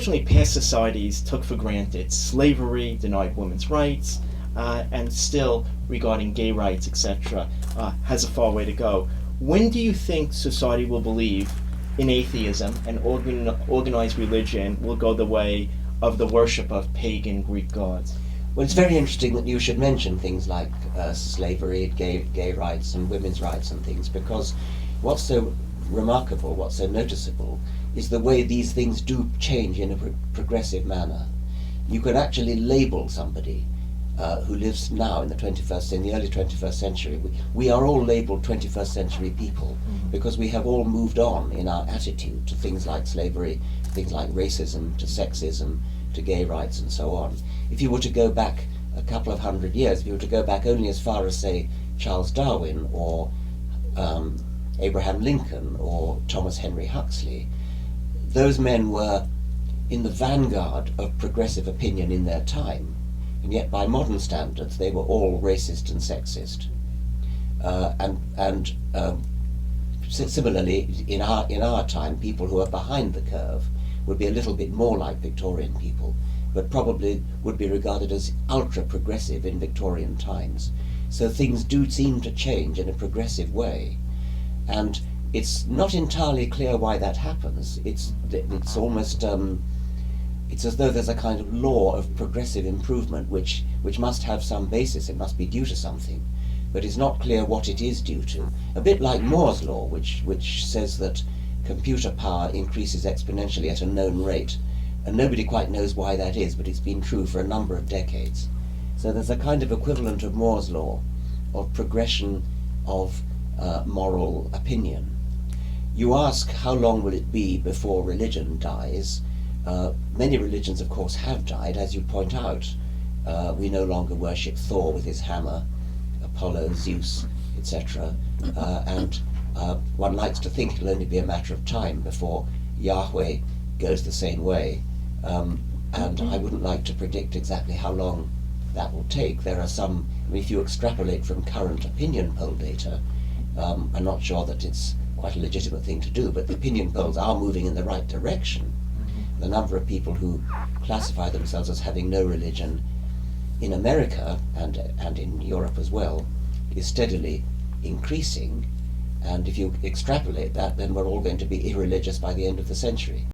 unfortunately, past societies took for granted slavery, denied women's rights, and still, regarding gay rights, etc., has a far way to go. When do you think society will believe in atheism and organized religion will go the way of the worship of pagan Greek gods? Well, it's very interesting that you should mention things like slavery, gay rights and women's rights and things, because what's so remarkable, what's so noticeable, is the way these things do change in a progressive manner. You can actually label somebody who lives now in the 21st, in the early 21st century. We are all labeled 21st century people because we have all moved on in our attitude to things like slavery, things like racism, to sexism, to gay rights and so on. If you were to go back a couple of hundred years, if you were to go back only as far as, say, Charles Darwin or Abraham Lincoln or Thomas Henry Huxley, those men were in the vanguard of progressive opinion in their time, and yet by modern standards they were all racist and sexist. Similarly, in our time, people who are behind the curve would be a little bit more like Victorian people, but probably would be regarded as ultra-progressive in Victorian times. So things do seem to change in a progressive way, and it's not entirely clear why that happens. It's almost it's as though there's a kind of law of progressive improvement which must have some basis. It must be due to something, but it's not clear what it is due to. A bit like Moore's law, which says that computer power increases exponentially at a known rate, and nobody quite knows why that is, but it's been true for a number of decades. So there's a kind of equivalent of Moore's law, of progression of moral opinion. You ask how long will it be before religion dies. Many religions, of course, have died, as you point out. We no longer worship Thor with his hammer, Apollo, Zeus, etc. And one likes to think it'll only be a matter of time before Yahweh goes the same way. And I wouldn't like to predict exactly how long that will take. There are some, if you extrapolate from current opinion poll data, I'm not sure that it's quite a legitimate thing to do, but the opinion polls are moving in the right direction. The number of people who classify themselves as having no religion in America and in Europe as well is steadily increasing, and if you extrapolate that, then we're all going to be irreligious by the end of the century.